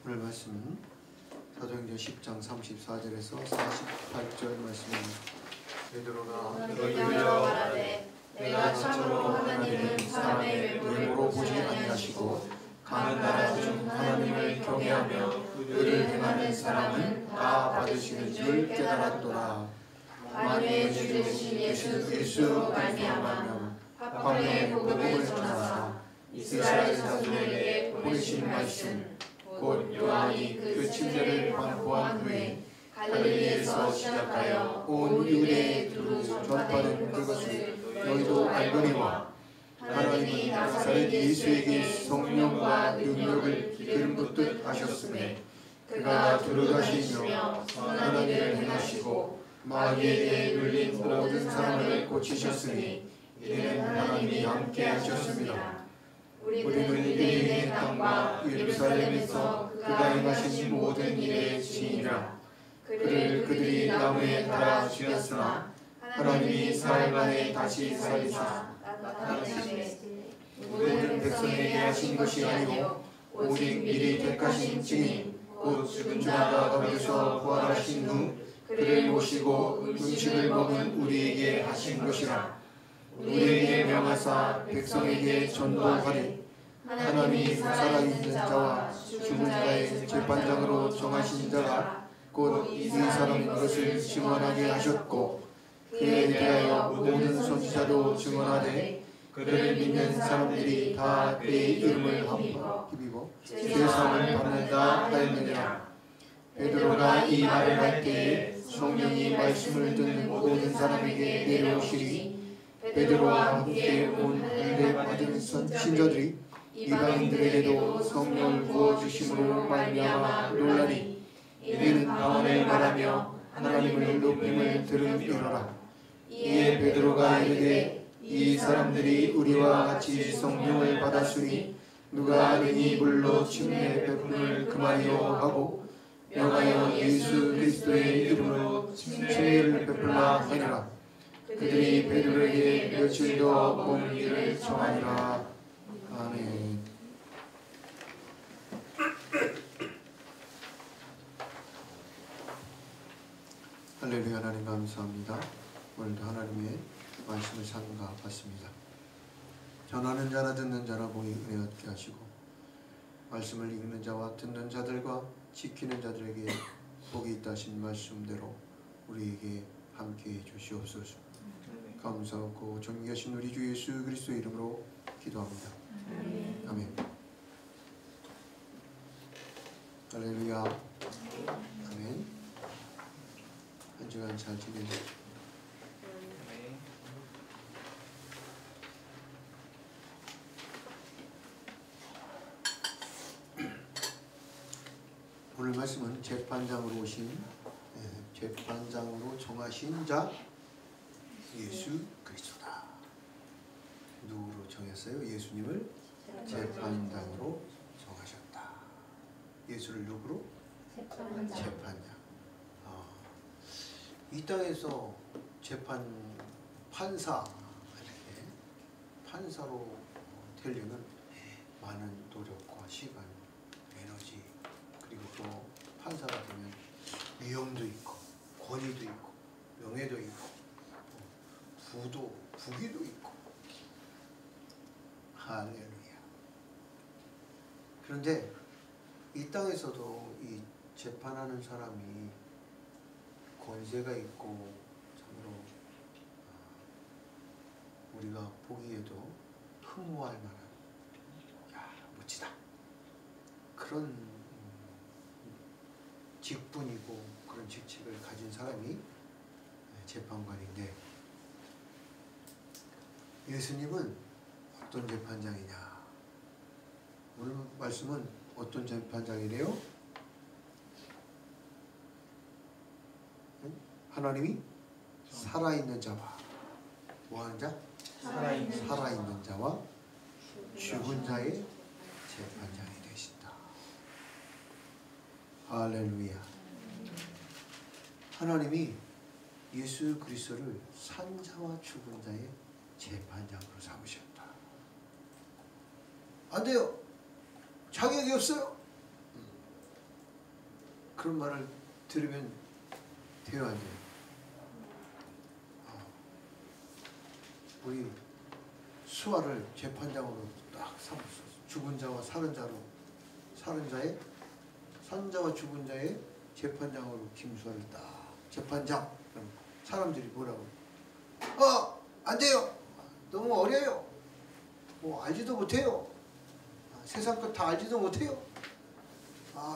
오늘 말씀은 사도행전 10장 34절에서 48절 말씀입니다. 베드로가 너희들여 말하되 내가 참으로 하나님은 사람의 외모로 보지 아니하시고 각 나라 중 하나님을 경외하며 의를 행하는 사람은 다 받으시는 줄 깨달았도다. 만유의 주 되신 예수 그리스도로 말미암아 화평의 복음을 전하사 이스라엘 자손에게 보내신 말씀 곧 요한이 그 침례를 반포한 후에 갈릴리에서 시작하여 온 유대에 두루 전파된 그것을 너희도 알거니와 하나님이 나사렛 예수에게 성령과 능력을 기름 붓듯 하셨으며 그가 두루다시며 선한 일을 행하시고 마귀에게 눌린 모든 사람을 고치셨으니 이는 하나님이 함께 하셨습니다. 우리는 유대인의 땅과 예루살렘에서 그가 행하신 모든 일의 증인이라. 그를 그들이 나무에 달아 죽였으나 하나님이 사흘 만에 다시 살리사 나타내시되 모든 백성에게 하신 것이 아니고 오직 미리 택하신 증인 곧 죽은 자가 가운데서 부활하신 후 그를 모시고 음식을 먹은 우리에게 하신 것이라. 우리에게 명하사 백성에게 전도하되 하나님이 살아있는 자와 죽은 자의 재판장으로 정하신 자가 곧 이 사람인 것을 증언하게 하셨고 그에 대하여 모든 선지자도 증언하되 그를 믿는 사람들이 다 그의 이름을 힘입어 죄사함을 받는다 하였느니라. 베드로가 이 말을 할 때에 성령이 말씀을 듣는 모든 사람에게 내려오시니 베드로와 함께 온 할례 받은 신자들이 이방인들에게도 성령을 부어주심으로 말미암아 놀라니 이는 방언을 말하며 하나님을 높임을 들으리라. 이에 베드로가 이르되 이 사람들이 우리와 같이 성령을 받았으니 누가 능히 물로 침례 베품을 금하리요 하고 명하여 예수 그리스도의 이름으로 침례를 베풀라 하니라. 그들이 베드로에게 며칠 더 머물기를 청하니라. 아멘. 할렐루야. 하나님 감사합니다. 오늘도 하나님의 말씀을 상가 받습니다. 전하는 자나 듣는 자나 보이 은혜 얻게 하시고 말씀을 읽는 자와 듣는 자들과 지키는 자들에게 복이 있다 하신 말씀대로 우리에게 함께해 주시옵소서. 감사하고 존귀하신 우리 주 예수 그리스도의 이름으로 기도합니다. 아멘. 할렐루야. 아멘. 한 주간 잘 지내셨죠? 오늘 말씀은 재판장으로 오신 재판장으로 정하신 자 예수 그리스도다. 누구로 정했어요? 예수님을 재판장으로 정하셨다. 예수를 누구로? 재판장. 이 땅에서 판사 이렇게 판사로 되려면 많은 노력과 시간, 에너지 그리고 또 판사가 되면 위엄도 있고 권위도 있고 명예도 있고 부귀도 있고. 할렐루야. 그런데 이 땅에서도 이 재판하는 사람이 권세가 있고 참으로 우리가 보기에도 흠모할 만한 멋지다 그런 직분이고 그런 직책을 가진 사람이 재판관인데 예수님은 어떤 재판장이냐? 오늘 말씀은 어떤 재판장이래요? 하나님이 살아있는 자와 뭐하는 자? 살아있는 자와 죽은 자의 재판장이 되신다. 할렐루야. 하나님이 예수 그리스도를 산 자와 죽은 자의 재판장으로 삼으셨다. 안 돼요. 자격이 없어요. 그런 말을 들으면 돼요, 안 돼요? 우리 수아를 재판장으로 딱 삼았어. 죽은 자와 살은 자로, 산자와 죽은 자의 재판장으로 김수아를 딱 재판장. 그럼 사람들이 뭐라고? 안 돼요. 너무 어려요. 뭐 알지도 못해요. 세상 것 다 알지도 못해요.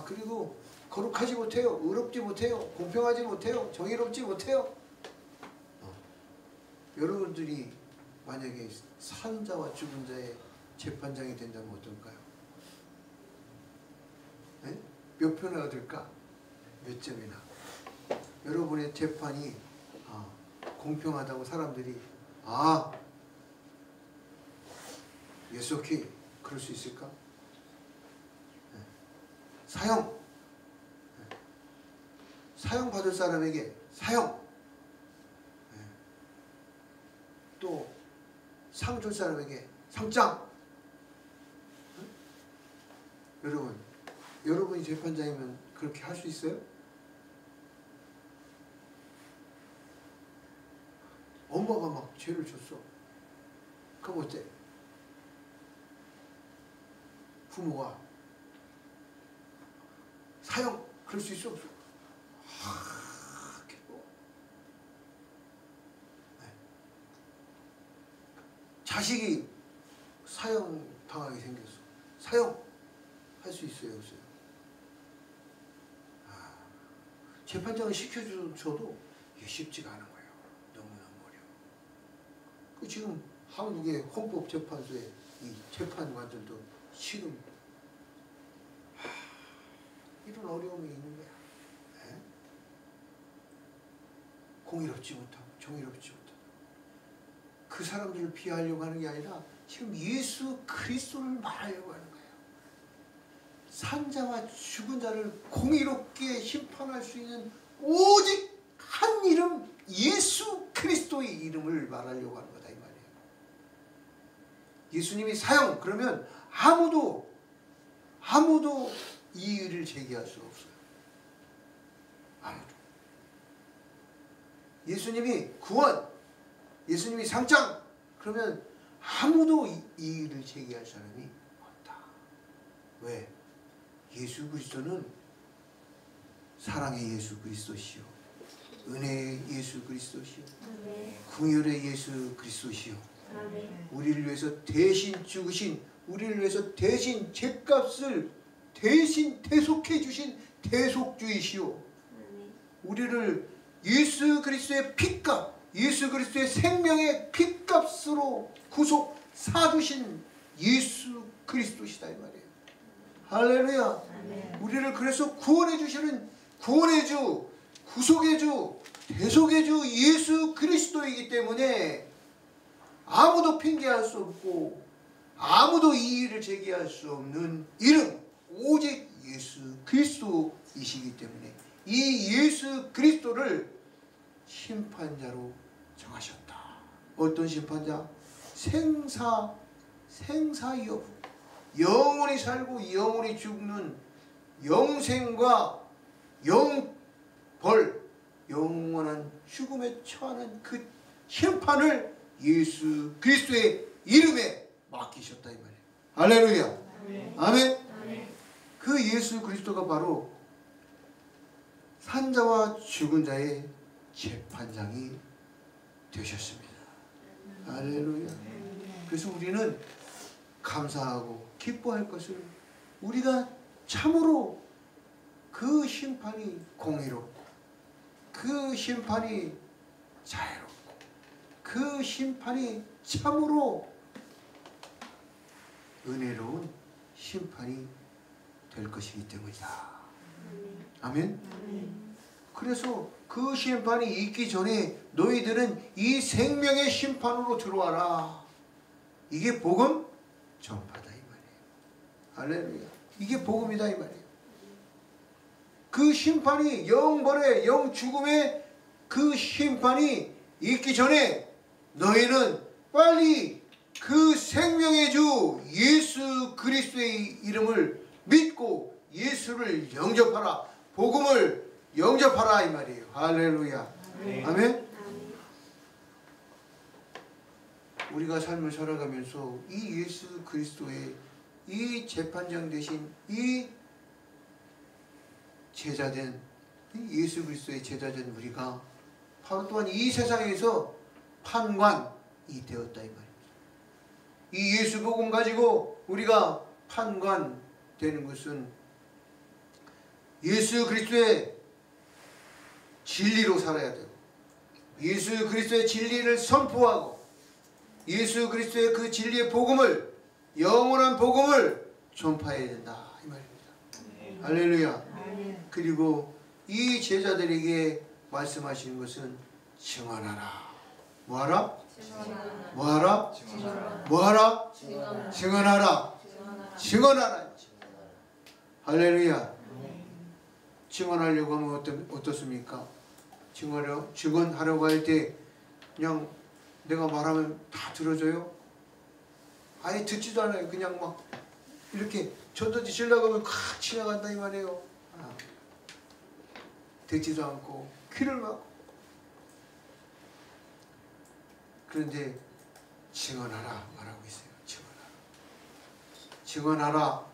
그리고 거룩하지 못해요. 의롭지 못해요. 공평하지 못해요. 정의롭지 못해요. 여러분들이 만약에 산 자와 죽은 자의 재판장이 된다면 어떨까요? 네? 몇 표나 얻을까? 몇 점이나? 여러분의 재판이 공평하다고 사람들이 예속히 그럴 수 있을까? 네. 사형 받을 사람에게 사형, 또 상 줄 사람에게 상장. 여러분이 재판장이면 그렇게 할 수 있어요? 엄마가 막 죄를 줬어. 그럼 어때? 부모가 사형 그럴 수 있어 없어? 자식이 사형 당하게 생겼어. 사형 할 수 있어요, 없어요? 재판장을 시켜줘도 이게 쉽지가 않은 거예요. 너무너무 어려워. 지금 한국의 헌법재판소의 이 재판관들도 지금 이런 어려움이 있는 거야. 네? 공의롭지 못하고 정의롭지 못하고 그 사람들을 비하하려고 하는 게 아니라 지금 예수 그리스도를 말하려고 하는 거예요. 산자와 죽은 자를 공의롭게 심판할 수 있는 오직 한 이름 예수 그리스도의 이름을 말하려고 하는 거다 이 말이에요. 예수님이 사형 그러면 아무도 이의를 제기할 수 없어요. 아무도. 예수님이 구원, 예수님이 상장 그러면 아무도 이의를 제기할 사람이 없다. 왜? 예수 그리스도는 사랑의 예수 그리스도시요, 은혜의 예수 그리스도시요, 긍휼의 예수 그리스도시요, 우리를 위해서 대신 죽으신, 우리를 위해서 대신 죗값을 대신 대속해 주신 대속주이시요, 우리를 예수 그리스도의 피값, 예수 그리스도의 생명의 피값으로 구속 사주신 예수 그리스도시다 이 말이에요. 할렐루야. 우리를 그래서 구원해 주시는 구원의 주, 구속의 주, 대속의 주 예수 그리스도이기 때문에 아무도 핑계할 수 없고 아무도 이의를 제기할 수 없는 이름 오직 예수 그리스도이시기 때문에 이 예수 그리스도를 심판자로 정하셨다. 어떤 심판자? 생사여부, 영원히 살고 영원히 죽는 영생과 영벌, 영원한 죽음에 처하는 그 심판을 예수 그리스도의 이름에 맡기셨다 이 말이에요. 할렐루야. 아멘. 그 예수 그리스도가 바로 산자와 죽은 자의 재판장이 되셨습니다. 할렐루야. 그래서 우리는 감사하고 기뻐할 것을, 우리가 참으로 그 심판이 공의롭고 그 심판이 자유롭고 그 심판이 참으로 은혜로운 심판이 될 것이기 때문이다. 아멘. 그래서 그 심판이 있기 전에 너희들은 이 생명의 심판으로 들어와라. 이게 복음 전파다 이 말이에요. 할렐루야. 이게 복음이다 이 말이에요. 그 심판이 영벌의 영죽음의 그 심판이 있기 전에 너희는 빨리 그 생명의 주 예수 그리스도의 이름을 믿고 예수를 영접하라. 복음을 영접하라 이 말이에요. 할렐루야. 아멘. 우리가 삶을 살아가면서 이 예수 그리스도의 이 재판장 대신 이 제자된 예수 그리스도의 제자된 우리가 바로 또한 이 세상에서 판관이 되었다 이 말입니다. 이 예수 복음 가지고 우리가 판관 되는 것은 예수 그리스도의 진리로 살아야 되고 예수 그리스도의 진리를 선포하고 예수 그리스도의 그 진리의 복음을 영원한 복음을 전파해야 된다 이 말입니다. 할렐루야. 그리고 이 제자들에게 말씀하시는 것은 증언하라. 뭐하라? 뭐하라? 뭐하라? 증언하라. 증언하라. 할렐루야. 증언하려고 하면 어떻습니까? 증언하려고 할 때 그냥 내가 말하면 다 들어줘요? 아예 듣지도 않아요. 그냥 막 이렇게 전도지 지려고 하면 콱 지나간다 이 말이에요. 듣지도 않고 귀를 막고. 그런데 증언하라 말하고 있어요. 증언하라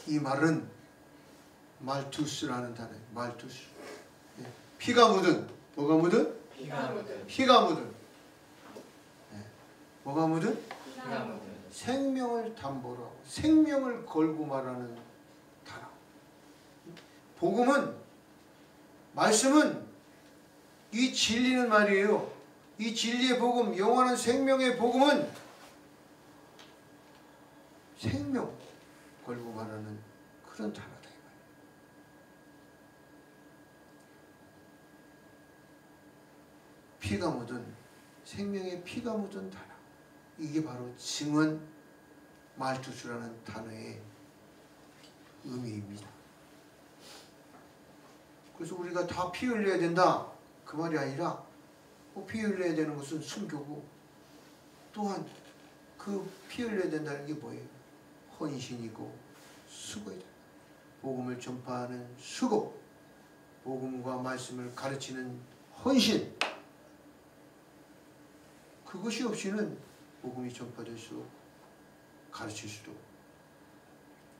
이 말은 말투스라는 단어예요. 말투스. 피가 묻은 뭐가 묻은? 피가 묻은. 뭐가 묻은? 생명을 담보로 하고 생명을 걸고 말하는 단어. 복음은 말씀은 이 진리는 말이에요. 이 진리의 복음, 영원한 생명의 복음은 생명 걸고 말하는 그런 단어다 이 말이에요. 피가 묻은 생명의 피가 묻은 단어. 이게 바로 증언 말투수라는 단어의 의미입니다. 그래서 우리가 다 피 흘려야 된다 그 말이 아니라 피 흘려야 되는 것은 순교고 또한 그 피 흘려야 된다는 게 뭐예요? 헌신이고 수고이다. 복음을 전파하는 수고, 복음과 말씀을 가르치는 헌신. 그것이 없이는 복음이 전파될 수 없고 가르칠 수도 없고.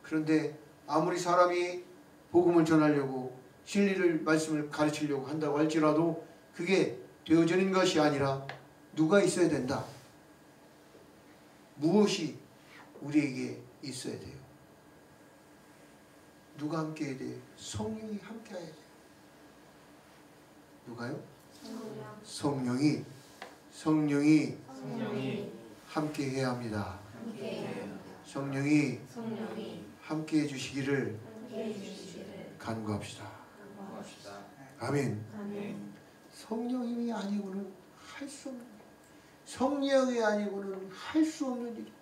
그런데 아무리 사람이 복음을 전하려고 진리를 말씀을 가르치려고 한다고 할지라도 그게 되어지는 것이 아니라 누가 있어야 된다. 무엇이 우리에게 있어야 돼요? 누가 함께 해야 돼요? 성령이 함께 해야 돼요. 누가요? 성령이 함께 해야 합니다. 성령이 함께 해주시기를 간구합시다. 아멘. 성령님이 아니고는 할 수 없는 일. 성령이 아니고는 할 수 없는 일.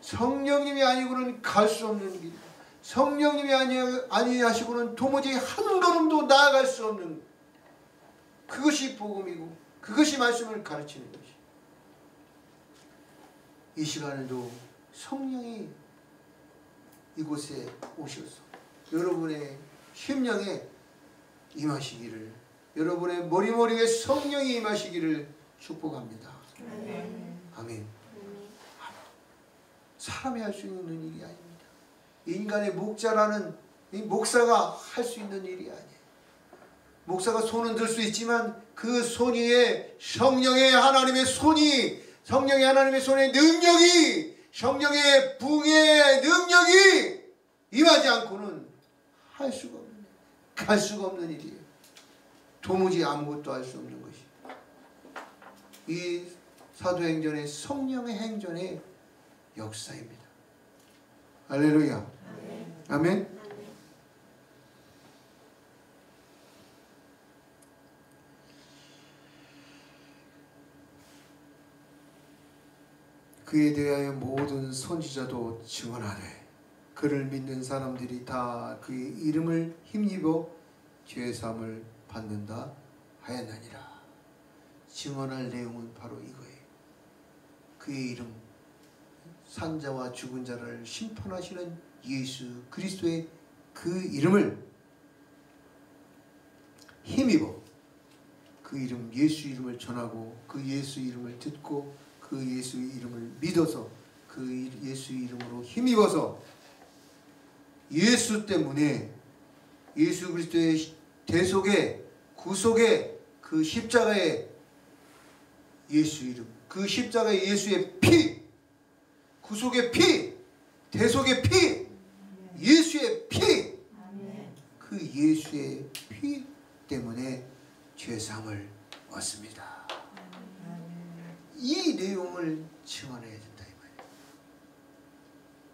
성령님이 아니고는 갈 수 없는 길. 성령님이 아니하시고는 도무지 한 걸음도 나아갈 수 없는, 그것이 복음이고 그것이 말씀을 가르치는 것이. 이 시간에도 성령이 이곳에 오셔서 여러분의 심령에 임하시기를, 여러분의 머리에 성령이 임하시기를 축복합니다. 아멘. 사람이 할 수 있는 일이 아닙니다. 인간의 목자라는 이 목사가 할 수 있는 일이 아니에요. 목사가 손은 들 수 있지만 그 손 위에 성령의 하나님의 손이, 성령의 하나님의 손의 능력이, 성령의 붕의 능력이 임하지 않고는 할 수가 없는, 갈 수가 없는 일이에요. 도무지 아무것도 할 수 없는 것이 이 사도행전의 성령의 행전의 역사입니다. 할렐루야. 아멘. 그에 대하여 모든 선지자도 증언하되 그를 믿는 사람들이 다 그의 이름을 힘입어 죄사함을 받는다 하였느니라. 증언할 내용은 바로 이거예요. 그의 이름, 산자와 죽은 자를 심판하시는 예수 그리스도의 그 이름을 힘입어 그 이름 예수 이름을 전하고 그 예수 이름을 듣고 그 예수 이름을 믿어서 그 예수 이름으로 힘입어서 예수 때문에 예수 그리스도의 대속의 구속의 그 십자가의 예수 이름, 그 십자가의 예수의 피, 구속의 피, 대속의 피, 예수의 피, 그 예수의 피 때문에 죄사함을 얻습니다. 이 내용을 증언해야 된다 이 말이에요.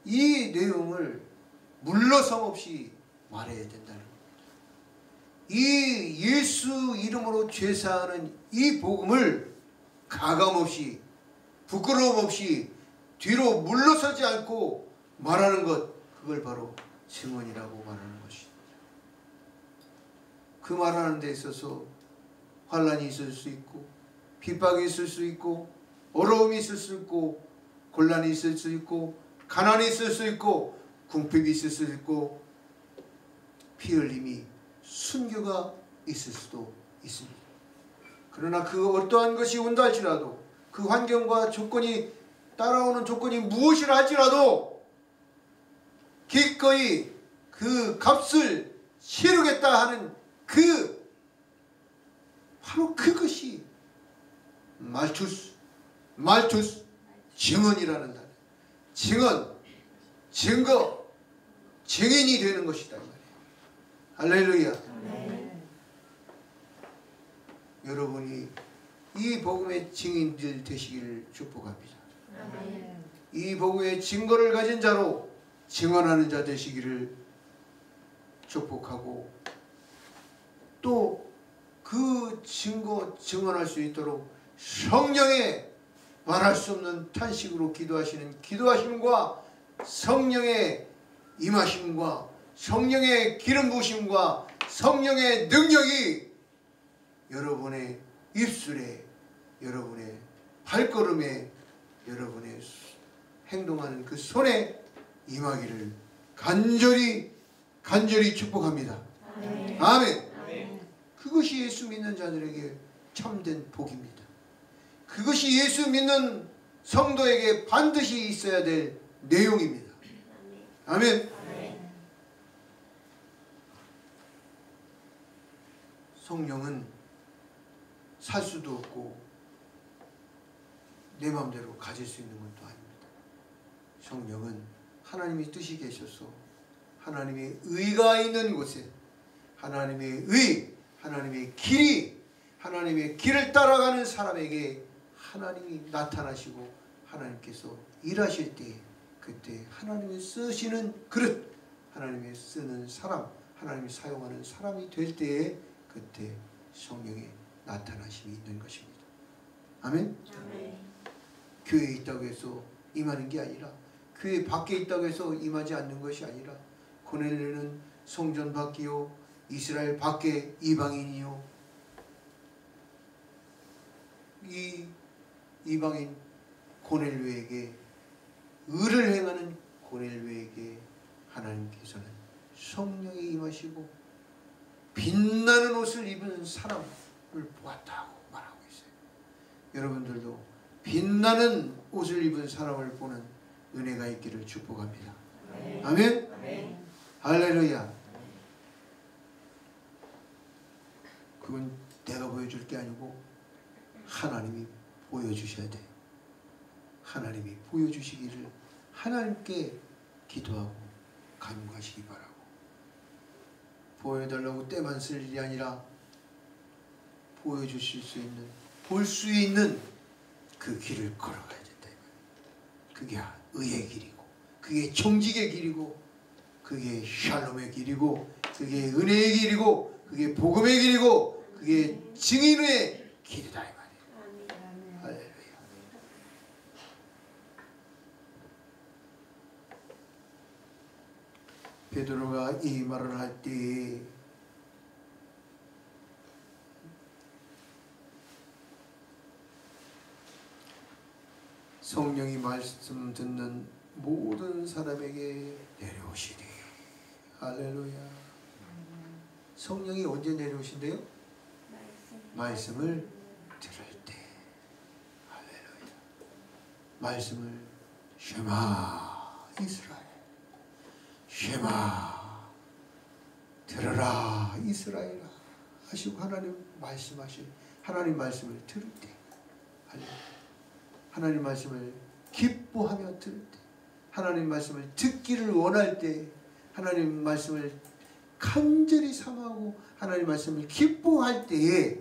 이 내용을 물러섬 없이 말해야 된다는 겁니다. 이 예수 이름으로 죄사하는 이 복음을 가감없이 부끄러움 없이 뒤로 물러서지 않고 말하는 것, 그걸 바로 증언이라고 말하는 것입니다. 그 말하는 데 있어서 환난이 있을 수 있고 핍박이 있을 수 있고 어려움이 있을 수 있고 곤란이 있을 수 있고 가난이 있을 수 있고 궁핍이 있을 수 있고 피 흘림이 순교가 있을 수도 있습니다. 그러나 그 어떠한 것이 온다 할지라도 그 환경과 조건이 따라오는 조건이 무엇이라 할지라도 기꺼이 그 값을 치르겠다 하는 그 바로 그것이 말투스 증언이라는 단어. 증언, 증거, 증인이 되는 것이다. 할렐루야. 여러분이 이 복음의 증인들 되시기를 축복합니다. 이 복음의 증거를 가진 자로 증언하는 자 되시기를 축복하고 또 그 증거 증언할 수 있도록 성령의 말할 수 없는 탄식으로 기도하시는 기도하심과 성령의 임하심과 성령의 기름 부으심과 성령의 능력이 여러분의 입술에 여러분의 발걸음에 여러분의 행동하는 그 손에 임하기를 간절히 축복합니다. 아멘. 그것이 예수 믿는 자들에게 참된 복입니다. 그것이 예수 믿는 성도에게 반드시 있어야 될 내용입니다. 아멘. 성령은 살 수도 없고 내 마음대로 가질 수 있는 것도 아닙니다. 성령은 하나님이 뜻이 계셔서 하나님의 의가 있는 곳에 하나님의 의, 하나님의 길이, 하나님의 길을 따라가는 사람에게 하나님이 나타나시고 하나님께서 일하실 때 그때 하나님이 쓰시는 그릇, 하나님이 쓰는 사람, 하나님이 사용하는 사람이 될 때에 그때 성령의 나타나심이 있는 것입니다. 아멘? 교회에 있다고 해서 임하는 게 아니라 교회 밖에 있다고 해서 임하지 않는 것이 아니라 고넬료는 성전 밖이요 이스라엘 밖에 이방인이요 이 이방인 고넬료에게 의를 행하는 고넬료에게 하나님께서는 성령이 임하시고 빛나는 옷을 입은 사람을 보았다고 말하고 있어요. 여러분들도 빛나는 옷을 입은 사람을 보는 은혜가 있기를 축복합니다. 아멘? 아멘. 할렐루야. 그건 내가 보여줄 게 아니고 하나님이 보여주셔야 돼요. 하나님이 보여주시기를 하나님께 기도하고 간구하시기 바라고, 보여달라고 때만 쓸 일이 아니라 보여주실 수 있는, 볼 수 있는 그 길을 걸어가야 된다. 그게 의의 길이고 그게 정직의 길이고 그게 샬롬의 길이고 그게 은혜의 길이고 그게 복음의 길이고 그게 증인의 길이다 이 말이에요. 할렐루야. 베드로가 이 말을 할 때 성령이 말씀 듣는 모든 사람에게 내려오시리. 할렐루야. 성령이 언제 내려오신대요? 말씀을 들을 때. 할렐루야. 말씀을 쉐마 이스라엘, 쉐마 들으라 이스라엘아 하시고 하나님 말씀하실, 하나님 말씀을 들을 때, 하나님 말씀을 기뻐하며 들을 때, 하나님 말씀을 듣기를 원할 때, 하나님 말씀을 간절히 사모하고 하나님 말씀을 기뻐할 때에,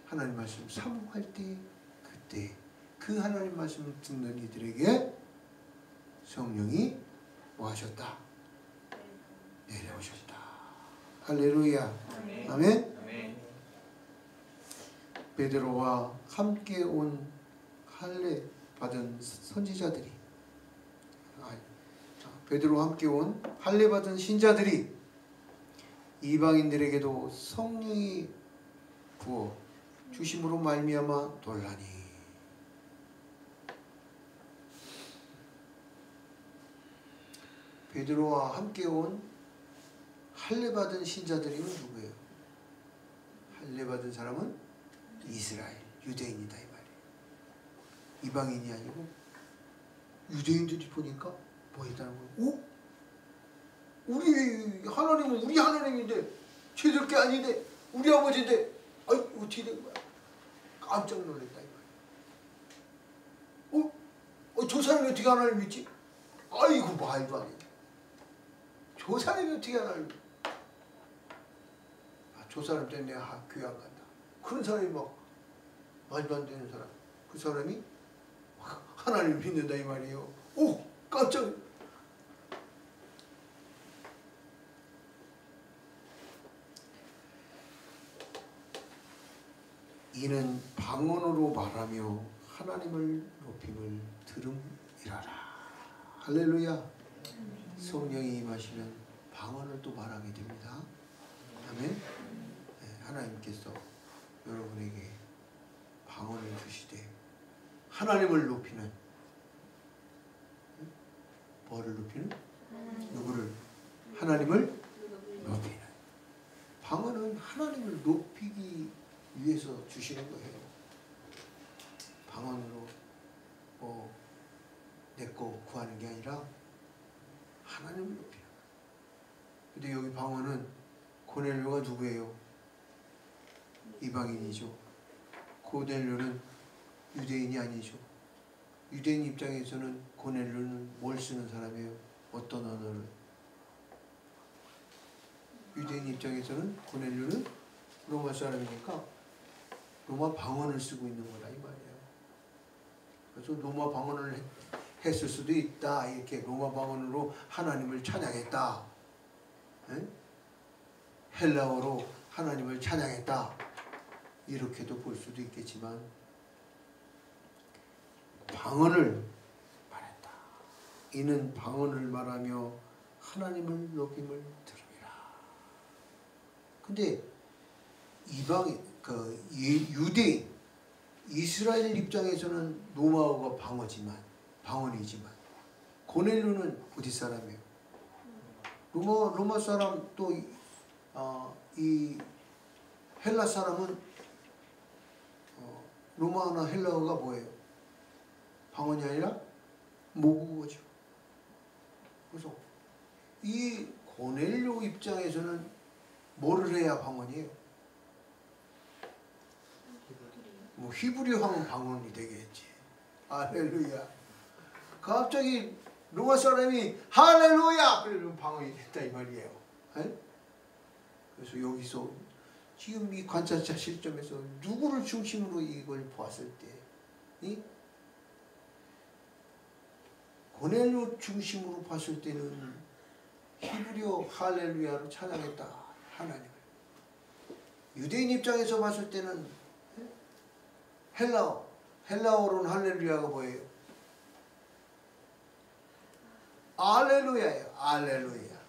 하나님 말씀 사모할 때, 그때 그 하나님 말씀을 듣는 이들에게 성령이 뭐하셨다? 내려오셨다. 할렐루야. 아멘. 베드로와 함께 온 할례 받은 선지자들이, 베드로와 함께 온 할례 받은 신자들이 이방인들에게도 성령이 부어 주심으로 말미암아 놀라니. 베드로와 함께 온 할례 받은 신자들이면 누구예요? 할례 받은 사람은 이스라엘, 유대인이다 이 말이에요. 이방인이 아니고 유대인들이 보니까 뭐 있다는 거예요? 오? 우리 하나님은 우리 하나님인데 쟤들 게 아닌데 우리 아버지인데 아이 어떻게 된 거야? 깜짝 놀랐다 이 말이에요. 저 사람이 어떻게 하나님 믿지? 아이고 말도 안 해. 저 사람이 어떻게 하나님 믿지? 저 사람 때문에 내가 교회 안 간다. 그런 사람이 막 말도 안 되는 사람, 그 사람이 하나님을 믿는다 이 말이에요. 오 깜짝. 이는 방언으로 말하며 하나님을 높임을 들음이라라. 할렐루야. 성령이 임하시면 방언을 또 말하게 됩니다. 아멘. 네, 하나님께서 여러분에게 방언을 주시되 하나님을 높이는, 뭐를 높이는? 누구를? 하나님을 높이는. 방언은 하나님을 높이기 위해서 주시는 거예요. 방언으로 내 거 구하는 게 아니라 하나님을 높이는 거예요. 근데 여기 방언은 고넬료가 누구예요? 이방인이죠. 고넬료는 유대인이 아니죠. 유대인 입장에서는 고넬료는 뭘 쓰는 사람이에요? 어떤 언어를? 유대인 입장에서는 고넬료는 로마 사람이니까 로마 방언을 쓰고 있는 거다 이 말이에요. 그래서 로마 방언을 했을 수도 있다. 이렇게 로마 방언으로 하나님을 찬양했다. 에? 헬라어로 하나님을 찬양했다. 이렇게도 볼 수도 있겠지만 방언을 말했다. 이는 방언을 말하며 하나님을 높임을 들음이라. 근데 이방인, 유대인, 이스라엘 입장에서는 로마어가 방언이지만 고넬료는 어디 사람이에요? 로마 사람. 또 이 헬라 사람은 로마나 헬라어가 뭐예요? 방언이 아니라 모국어죠. 그래서 이 고넬료 입장에서는 뭐를 해야 방언이에요? 뭐 히브리어 하면 방언이 되겠지. 할렐루야. 갑자기 로마 사람이 할렐루야! 그러면 방언이 됐다 이 말이에요. 에? 그래서 여기서 지금 이 관찰자 시점에서 누구를 중심으로 이걸 보았을 때, 이 고넬료 중심으로 봤을 때는 히브리어 할렐루야로 찬양했다 하나님을. 유대인 입장에서 봤을 때는 헬라어로는 할렐루야가 뭐예요? 알렐루야예요. 알렐루야.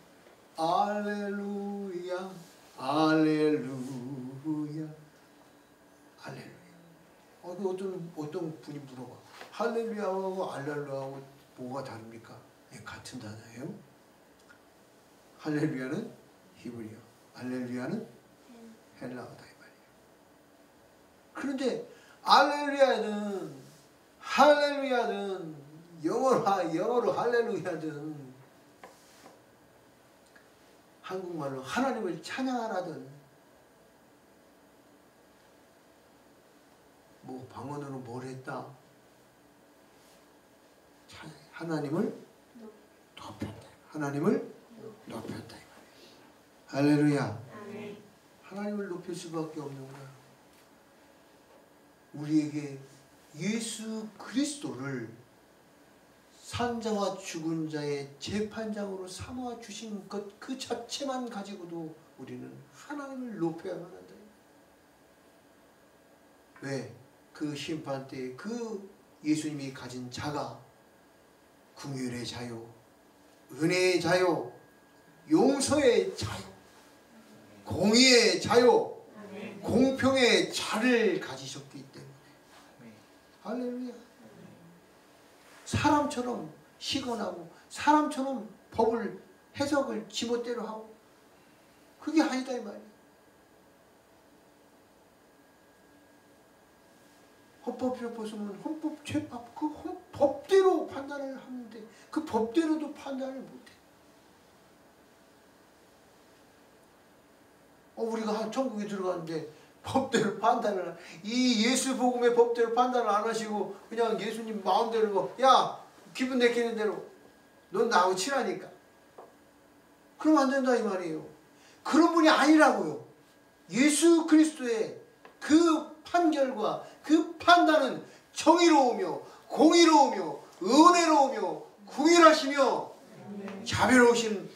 알렐루야. 알렐루야. 할렐루야. 어떤 분이 물어봐. 할렐루야하고 알렐루야하고 뭐가 다릅니까? 같은 단어예요. 할렐루야는 히브리어, 알렐루야는 헬라어다 이 말. 그런데 할렐루야든 할렐루야든 영어로 할렐루야든 한국말로 하나님을 찬양하라든 뭐 방언으로 뭘 했다? 하나님을 높였다. 하나님을 높였다. 할렐루야. 하나님을 높일 수밖에 없는 거야. 우리에게 예수 그리스도를 산자와 죽은 자의 재판장으로 삼아 주신 것 그 자체만 가지고도 우리는 하나님을 높여야만 한다. 왜? 그 심판 때 그 예수님이 가진 자가 긍휼의 자요, 은혜의 자요, 용서의 자요, 공의의 자요, 공평의 자를 가지셨기 때문에. 할렐루야. 사람처럼 시건하고 사람처럼 법을 해석을 지멋대로 하고 그게 아니다 이 말이야. 헌법에 보시면 헌법 죄법 그 법대로 판단을 하는데 그 법대로도 판단을 못해. 우리가 천국에 들어가는데 법대로 판단을 이 예수 복음의 법대로 판단을 안 하시고 그냥 예수님 마음대로 야 기분 내키는 대로 넌 나하고 친하니까 그러면 안 된다 이 말이에요. 그런 분이 아니라고요. 예수 그리스도의 그 판결과 그 판단은 정의로우며 공의로우며 은혜로우며 궁일하시며 자비로우신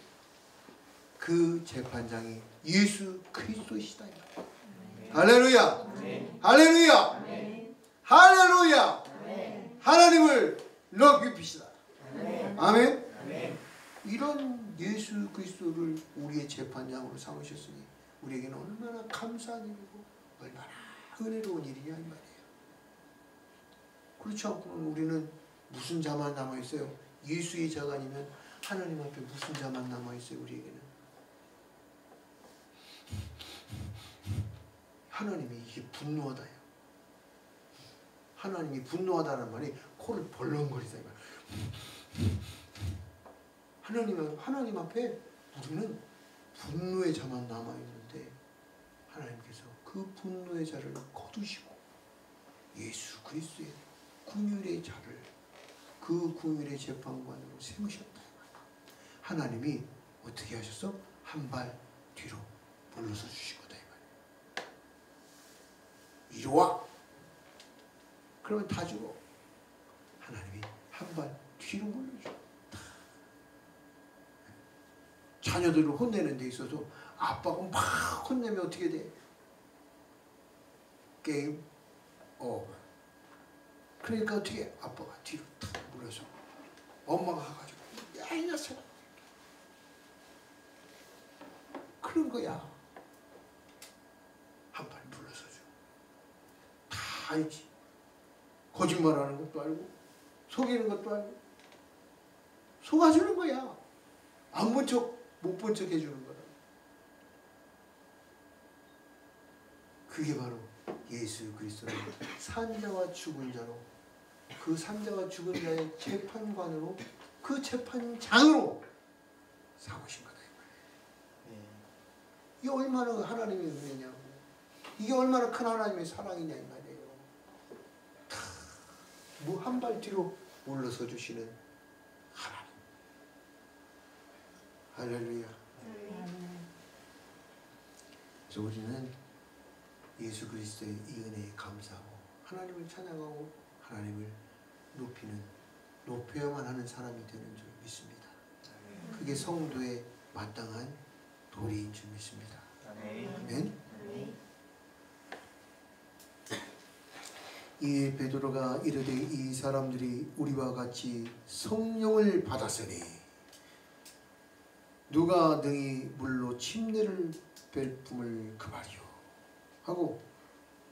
그 재판장이 예수 그리스도이시다. 할렐루야. 할렐루야. 할렐루야. 하나님을 높이시다. 아멘. 이런 예수 그리스도를 우리의 재판장으로 삼으셨으니 우리에게는 얼마나 감사한 일이고 얼마나 은혜로운 일이냐 이 말이에요. 그렇지 않고는 우리는 무슨 자만 남아있어요? 예수의 자가 아니면 하나님 앞에 무슨 자만 남아있어요? 우리에게는 하나님이 이게 분노하다요. 하나님이 분노하다는 말이 코를 벌렁거리다 이 말이에요. 하나님 앞에 우리는 분노의 자만 남아있는데 하나님께서 그 분노의 자를 거두시고 예수 그리스도의 긍휼의 자를 그 긍휼의 재판관으로 세우셨다. 하나님이 어떻게 하셨어? 한 발 뒤로 물러서 주신 거다 이 말이에요. 이리 와. 그러면 다 죽어. 하나님이 한 발 뒤로 물러줘. 자녀들을 혼내는 데 있어서 아빠가 막 혼내면 어떻게 돼? 게임 오버. 그러니까 어떻게 아빠가 뒤로 탁 물러서 엄마가 가가지고 야 이 녀석아 그런 거야. 한 발 물러서줘. 다 알지. 거짓말하는 것도 알고 속이는 것도 알고 속아주는 거야. 안 본 척 못 본 척 해주는 거야. 그게 바로 예수 그리스도를 산자와 죽은 자로 그 산자와 죽은 자의 재판관으로 그 재판장으로 삼으신 거다. 이게 얼마나 하나님의 은혜냐고. 이게 얼마나 큰 하나님의 사랑이냐 이 말이에요. 뭐 한 발 뒤로 물러서 주시는 하나님. 할렐루야. 그래서 우리는 예수 그리스도의 이 은혜에 감사하고 하나님을 찬양하고 하나님을 높여야만 하는 사람이 되는 줄 믿습니다. 그게 성도의 마땅한 도리인 줄 믿습니다. 아멘. 이 베드로가 이르되 이 사람들이 우리와 같이 성령을 받았으니 누가 능히 물로 침례를 뺄 품을 금하리요 하고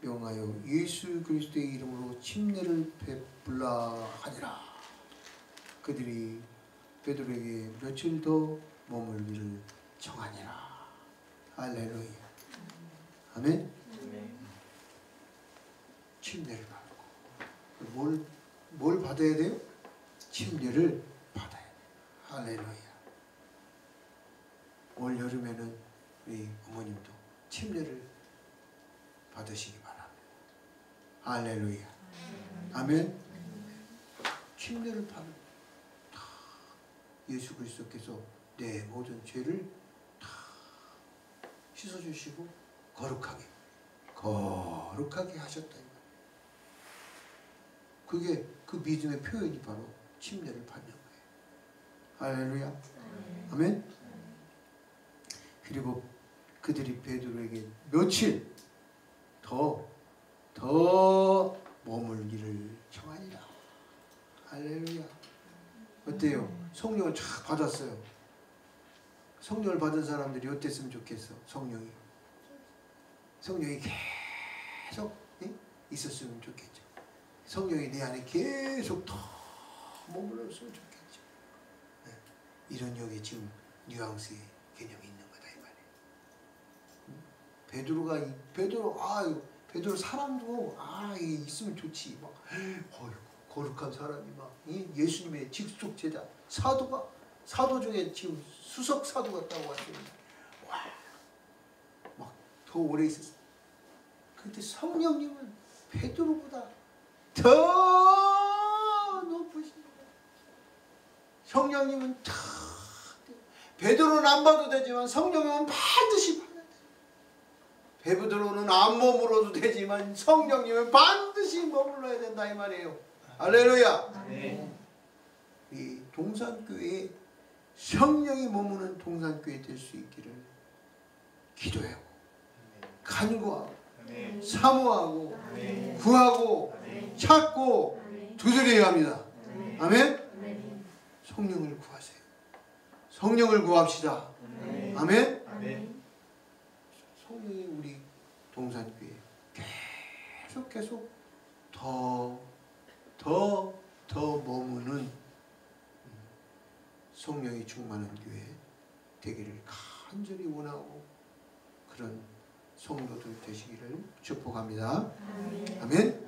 명하여 예수 그리스도의 이름으로 침례를 베풀라 하니라. 그들이 베드로에게 며칠 더 머물기를 청하니라. 할렐루야. 아멘. 침례를 받고 뭘 받아야 돼요? 침례를 받아야 돼요. 할렐루야. 올 여름에는 우리 어머님도 침례를 받으시기 바랍니다. 할렐루야. 아멘. 침례를 받은 예수 그리스도께서 내 모든 죄를 다 씻어주시고 거룩하게 하셨다. 그게 그 믿음의 표현이 바로 침례를 받는 거예요. 할렐루야. 아멘. 그리고 그들이 베드로에게 며칠 더 머물기를 청하니라. 할렐루야. 어때요? 성령을 쫙 받았어요. 성령을 받은 사람들이 어땠으면 좋겠어? 성령이 계속 있었으면 좋겠죠. 성령이 내 안에 계속 더 머물렀으면 좋겠죠. 네. 이런 여기 지금 뉘앙스의 개념이 있는 거다 이 말이에요. 베드로 사람도 있으면 좋지. 막 거룩한 사람이 막 예수님의 직속 제자 사도 중에 지금 수석 사도가 따고 왔어요. 막 더 오래 있었어. 근데 성령님은 베드로보다 더 높으십니다. 성령님은 베드로는 안 봐도 되지만 성령님은 반드시 봐야 돼. 베드로는 안 머물러도 되지만 성령님은 반드시 머물러야 된다 이 말이에요. 할렐루야. 네. 이 동산교회에 성령이 머무는 동산교회 될 수 있기를 기도하고 간구하고 사모하고 구하고 찾고 두드려야 합니다. 아멘. 성령을 구하세요. 성령을 구합시다. 아멘. 성령이 우리 동산교회에 계속 더 머무는 성령이 충만한 교회 되기를 간절히 원하고 그런 성도들 되시기를 축복합니다. 아멘.